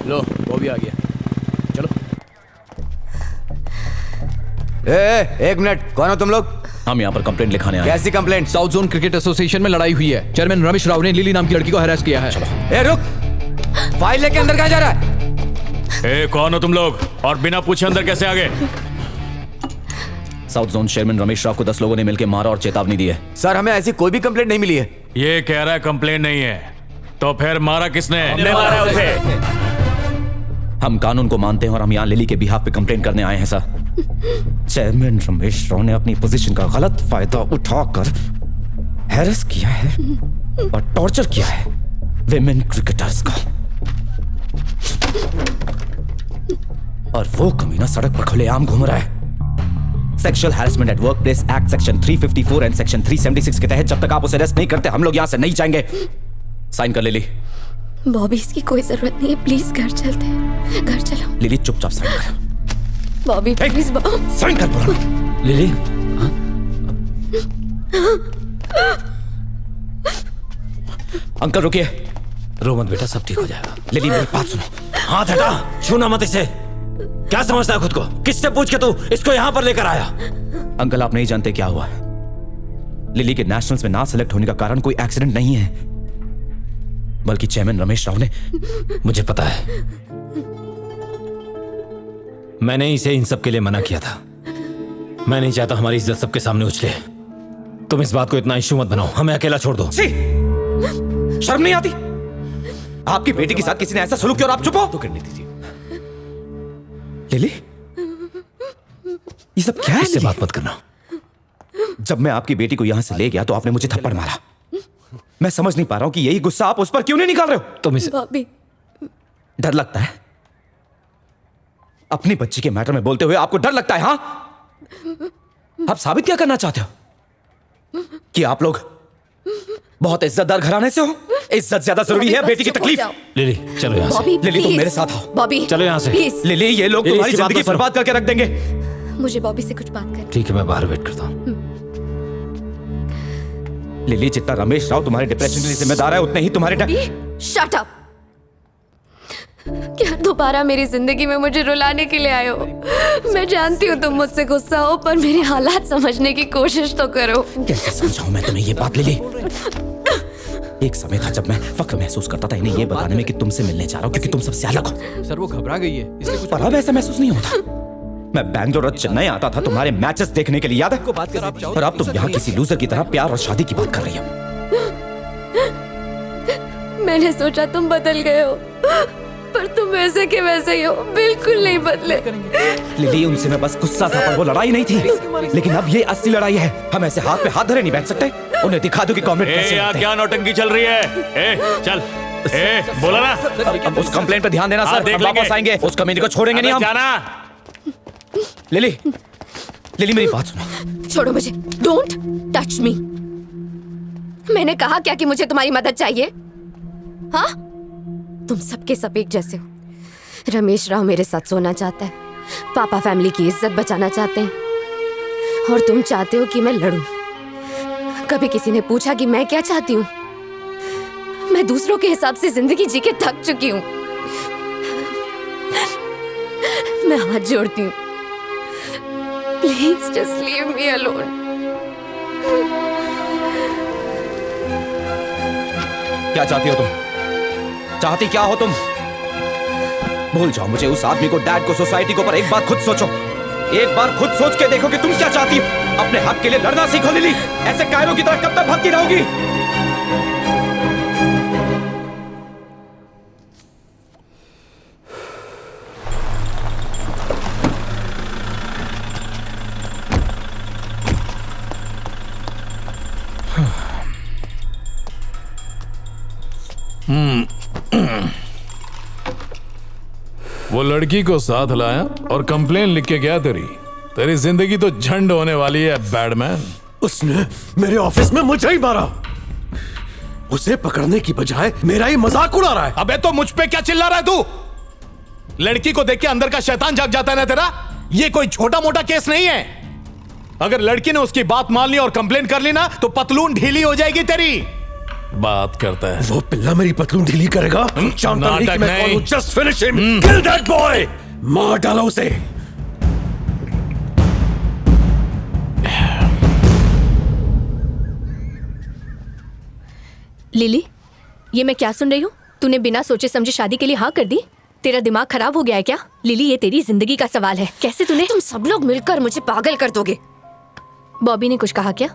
लो वो भी आ गया, चलो। एक मिनट, कौन हो तुम लोग? हम यहाँ पर कंप्लेंट लिखाने आए हैं। कैसी complaint? South zone cricket association में लड़ाई हुई है। चेयरमैन रमेश राव ने लिली नाम की लड़की को हरास किया है। ए रुक, फाइल लेके अंदर कहाँ जा रहा है? ए कौन हो तुम लोग और बिना पूछे अंदर कैसे आ गए? South zone chairman Ramesh Rao को 10 लोगों ने मिलकर मारा और चेतावनी दी है। सर हमें ऐसी कोई भी कंप्लेंट नहीं मिली है। ये कह रहा है कंप्लेंट नहीं है, तो फिर मारा किसने? हमने मारा उसे। हम कानून को मानते हैं और हम यहाँ लिली के बिहाफ पे कंप्लेंट करने आए हैं सर। चेयरमैन रमेश राव ने अपनी पोजीशन का गलत फायदा उठाकर हैरेस किया है और टॉर्चर किया है विमेन क्रिकेटर्स को, और वो कमीना सड़क पर खुलेआम घूम रहा है। Sexual harassment at work place act section 354 and section 376 के तहत जब तक आप उसे अरेस्ट नहीं करते हम लोग यहाँ से नहीं जाएंगे। साइन कर लिली। बॉबी इसकी कोई जरूरत नहीं है, प्लीज घर चलते हैं, घर चलो। लिली चुपचाप साइन कर। बॉबी प्लीज साइन कर बोला। लिली, अंकल रुकिए। रो मत बेटा, सब ठीक हो जाएगा। लिली मेरी बात सुनो। हाथ हटा, छूना मत इसे। क्या समझता है खुद को? किससे पूछ के तू इसको यहाँ पर लेकर आया? अंकल आप नहीं जानते क्या हुआ। लिली के नेशनल्स में ना सिलेक्ट होने का कारण कोई एक्सीडेंट नहीं है, बल्कि चेयरमैन रमेश राव ने। मुझे पता है, मैंने इसे इन सब के लिए मना किया था। मैं नहीं चाहता हमारी इज्जत सबके सामने उछले। तुम इस बात को इतना इश्यू मत बनाओ, हमें अकेला छोड़ दो। शर्म नहीं आती? आपकी बेटी के साथ किसी ने ऐसा सलूक किया और आप चुप हो? तो करने दीजिए। लिली, ये सब क्या है? इससे बात मत करना। जब मैं आपकी बेटी को यहां से ले गया तो आपने मुझे थप्पड़ मारा। मैं समझ नहीं पा रहा हूं कि यही गुस्सा आप उस पर क्यों नहीं निकाल रहे हो? तुम इसे बॉबी डर लगता है? अपनी बच्ची के मैटर में बोलते हुए आपको डर लगता है? हाँ, आप साबित क्या करना चाहते हो कि आप लोग बहुत इज्जतदार घराने से हो? इज्जत ज्यादा जरूरी है बेटी की तकलीफ। लिली चलो यहाँ से। बॉबी लिली तुम please। मेरे साथ आओ। बॉबी चलो यहाँ से। प्लीज। लिली ये लोग लिली, तुम्हारी इसकी बात जिंदगी मत सुनो। बर्बाद करके रख देंगे। मुझे बॉबी से कुछ बात कर। ठीक है, मैं बाहर वेट करता हूँ। लिली जितना रमेश राव तुम्हारे डिप्रेशन के लिए जिम्मेदार है उतने ही तुम्हारे शट अप। क्या दोबारा मेरी जिंदगी में मुझे रुलाने के लिए आए हो? मैं जानती हूँ तुम मुझसे गुस्सा हो, पर मेरे हालात समझने की कोशिश तो करो। कैसे समझाऊं मैं तुम्हें ये बात लिली? एक समय था जब मैं फख्र महसूस करता था इन्हें ये बताने में कि तुमसे मिलने जा रहा हूँ क्योंकि तुम सबसे अलग हो। सर वो घबरा गई है इसलिए कुछ। पर अब ऐसा महसूस नहीं होता। मैं बैंगलोर और चेन्नई आता था तुम्हारे मैचेस देखने के लिए, याद है? को बात कर आप चाहो और अब तुम यहाँ किसी लूजर की तरह प्यार और शादी की बात कर रही हो। मैंने सोचा तुम बदल गए हो, पर तुम वैसे के वैसे ही हो, बिल्कुल नहीं बदले। लिली उनसे मैं बस गुस्सा था, पर वो लड़ाई नहीं थी। लेकिन अब ये असली लड़ाई है। हम ऐसे हाथ पे हाथ धरे नहीं बैठ सकते। उन्हें दिखा दो कि कॉमरेड कैसे यहाँ लगते हैं। क्या नौटंकी चल रही है? चल बोला ना। अब उस कंप्लेंट पे ध्यान देना हाँ, सर। देख हम लेंगे। वापस आएंगे, उस कमीने को छोड़ेंगे नहीं हम। जाना। लिली, लिली मेरी बात सुनो। छोड़ो मुझे, डोंट टच मी। मैंने कहा क्या कि मुझे तुम्हारी मदद चाहिए? हाँ, तुम सबके सब एक जैसे हो। रमेश राव मेरे साथ सोना चाहता है, पापा फैमिली की इज्जत बचाना चाहते हैं, और तुम चाहते हो कि मैं लड़ूं। कभी किसी ने पूछा कि मैं क्या चाहती हूँ? मैं दूसरों के हिसाब से जिंदगी जी के थक चुकी हूँ। मैं हाथ जोड़ती हूँ, please just leave me alone. क्या चाहती हो तुम? चाहती क्या हो तुम? भूल जाओ मुझे, उस आदमी को, डैड को, सोसाइटी को, पर एक बार खुद सोचो। एक बार खुद सोच के देखो कि तुम क्या चाहती हो। अपने हक के लिए लड़ना सीखो लिली। ऐसे कायरों की तरह कब तक भागती रहोगी? वो लड़की को साथ लाया और कंप्लेन लिख के गया। तेरी जिंदगी तो झंड होने वाली है बैडमैन। उसने मेरे ऑफिस में मुझे ही मारा। उसे पकड़ने की बजाय मेरा ही मजाक उड़ा रहा है। अबे तो मुझ पे क्या चिल्ला रहा है तू? लड़की को देख के अंदर का शैतान जाग जाता है ना तेरा। ये कोई छोटा मोटा केस नहीं है। अगर लड़की ने उसकी बात मान ली और कंप्लेन कर ली ना तो पतलून ढीली हो जाएगी तेरी। बात करता है। वो पिल्ला मेरी पतलून ढीली करेगा। जानता नहीं कि नाटक मैं कौन नहीं। हूं। Just finish him, kill that boy, मार डालो उसे। लिली, ये मैं क्या सुन रही हूँ? तूने बिना सोचे समझे शादी के लिए हाँ कर दी? तेरा दिमाग खराब हो गया है क्या? लिली, ये तेरी जिंदगी का सवाल है। कैसे तूने? तुम सब लोग मिलकर मुझे पागल कर दोगे। बॉबी ने कुछ कहा क्या?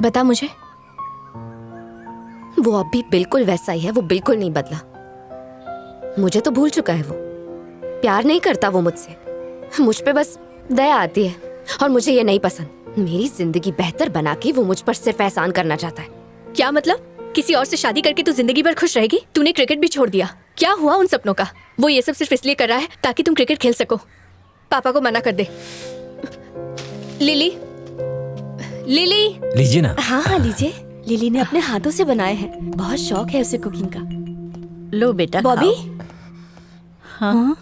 बता मुझे। वो अब भी बिल्कुल वैसा ही है, वो बिल्कुल नहीं बदला। मुझे तो भूल चुका है वो। प्यार नहीं करता वो मुझसे, मुझ पे बस दया आती है और मुझे ये नहीं पसंद। मेरी जिंदगी बेहतर बना के वो मुझ पर सिर्फ एहसान करना चाहता है। क्या मतलब? किसी और से शादी करके तू जिंदगी भर खुश रहेगी? तूने क्रिकेट भी छोड़ दिया। क्या हुआ उन सपनों का? वो ये सब सिर्फ इसलिए कर रहा है ताकि तुम क्रिकेट खेल सको। पापा को मना कर दे। Lily, lily. लीजिए ना। हाँ हाँ लीजिए। लिली ने अपने हाथों से बनाए हैं, बहुत शौक है उसे कुकिंग का। लो बेटा। बॉबी। हाँ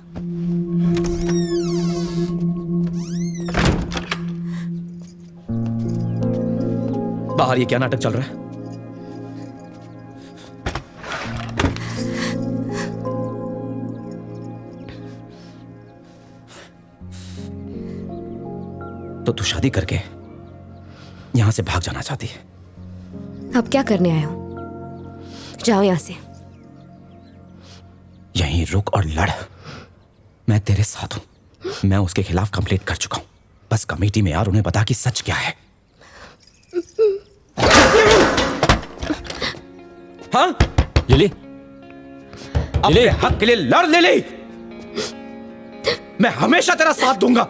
बाहर ये क्या नाटक चल रहा है? तो तू शादी करके यहां से भाग जाना चाहती है? अब क्या करने आया हूँ? जाओ यहाँ से। यहीं रुक और लड़। मैं तेरे साथ हूं। मैं उसके खिलाफ कंप्लेंट कर चुका हूं। बस कमेटी में यार उन्हें बता कि सच क्या है। हाँ लिली, अपने हक के लिए लड़ लिली। मैं हमेशा तेरा साथ दूंगा।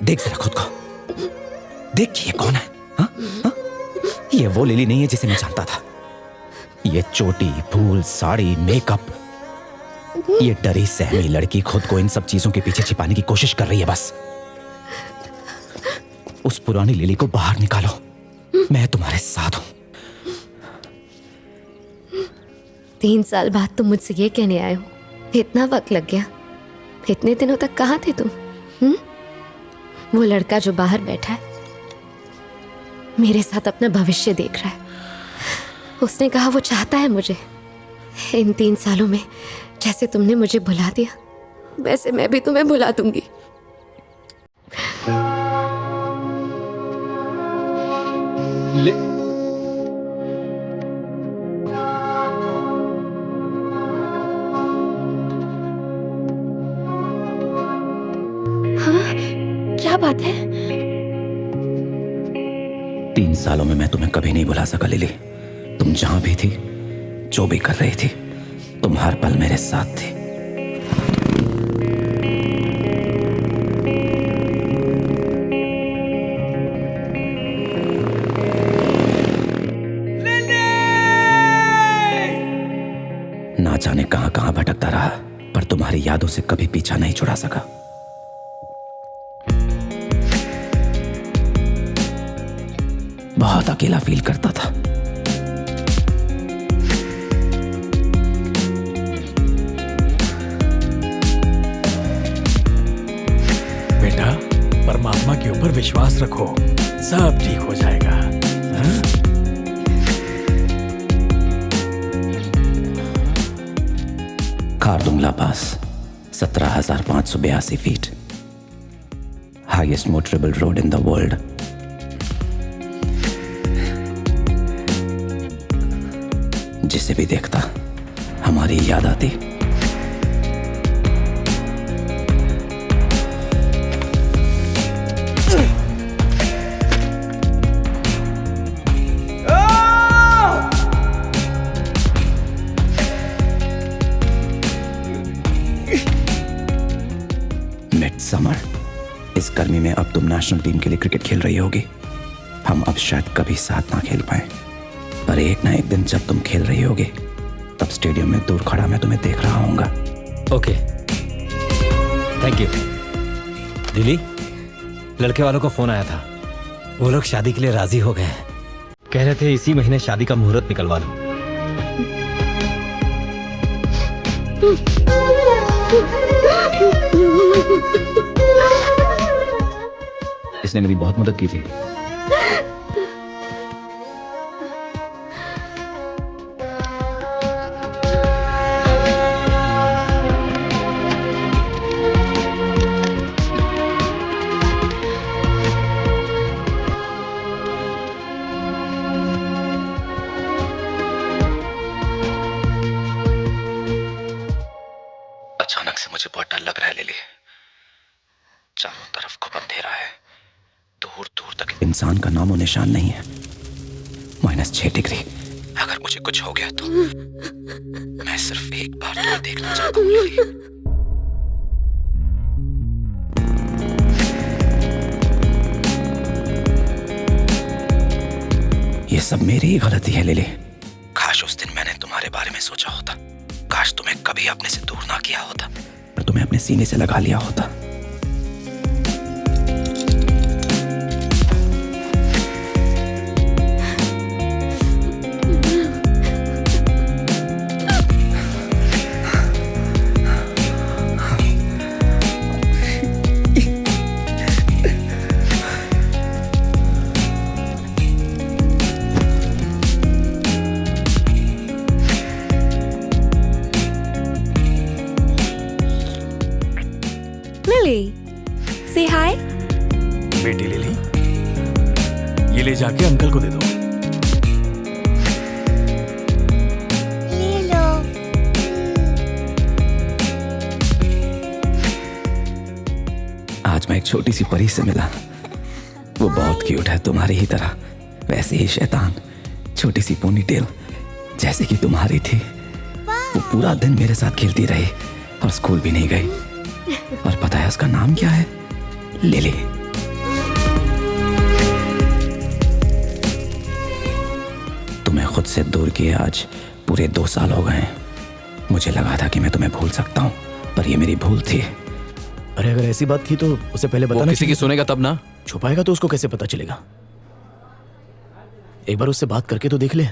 देख जरा खुद को। देख ये कौन है? हा? हा? ये वो लिली नहीं है जिसे मैं जानता था। ये चोटी, फूल, साड़ी, मेकअप, ये डरी सहमी लड़की खुद को इन सब चीजों के पीछे छिपाने की कोशिश कर रही है। बस उस पुरानी लिली को बाहर निकालो। मैं तुम्हारे साथ हूं। 3 साल बाद तुम मुझसे ये कहने आए हो? इतना वक्त लग गया? इतने दिनों तक कहाँ थे तुम? वो लड़का जो बाहर बैठा है मेरे साथ अपना भविष्य देख रहा है। उसने कहा वो चाहता है मुझे। इन 3 सालों में जैसे तुमने मुझे भुला दिया, वैसे मैं भी तुम्हें भुला दूंगी। क्या बात है? 3 सालों में मैं तुम्हें कभी नहीं भुला सका लिली। तुम जहां भी थी, जो भी कर रही थी, तुम हर पल मेरे साथ थी। ना जाने कहां कहां भटकता रहा, पर तुम्हारी यादों से कभी पीछा नहीं छुड़ा सका। बहुत अकेला फील करता था। बेटा, परमात्मा के ऊपर विश्वास रखो, सब ठीक हो जाएगा। हाँ? खारदुंगला पास 17,582 feet, highest motorable road in the world. जिसे भी देखता हमारी याद आती। मिड समर, इस गर्मी में अब तुम नेशनल टीम के लिए क्रिकेट खेल रही होगी। हम अब शायद कभी साथ ना खेल पाए, पर एक ना एक दिन जब तुम खेल रही होगी, तब स्टेडियम में दूर खड़ा मैं तुम्हें देख रहा हूंगा। Okay, thank you. लिली, लड़के वालों को फोन आया था। वो लोग शादी के लिए राजी हो गए हैं। कह रहे थे इसी महीने शादी का मुहूर्त निकलवा लो। इसने मेरी बहुत मदद की थी। लिली। चारों तरफ खूब अंधेरा है, दूर दूर तक इंसान का नामो निशान नहीं है। -6 डिग्री। अगर मुझे कुछ हो गया तो मैं सिर्फ एक बार तुम्हें देखना चाहता हूँ लिली। ये सब मेरी ही गलती है लिली। काश उस दिन मैंने तुम्हारे बारे में सोचा होता। काश तुम्हें कभी अपने से दूर ना किया होता, और तुम्हें अपने सीने से लगा लिया होता। Say hi. बेटी लिली, ये ले जाके अंकल को दे दो। ले लो। आज मैं एक छोटी सी परी से मिला। वो बहुत क्यूट है, तुम्हारी ही तरह। वैसे ही शैतान, छोटी सी पोनीटेल जैसे कि तुम्हारी थी। वो पूरा दिन मेरे साथ खेलती रही और स्कूल भी नहीं गई। और पता है उसका नाम क्या है? लिली। तुम्हें खुद से दूर किए आज पूरे 2 साल हो गए हैं। मुझे लगा था कि मैं तुम्हें भूल सकता हूँ, पर ये मेरी भूल थी। अरे अगर ऐसी बात थी तो उसे पहले वो बताना। किसी की सुनेगा तब ना। छुपाएगा तो उसको कैसे पता चलेगा? एक बार उससे बात करके तो देख ले।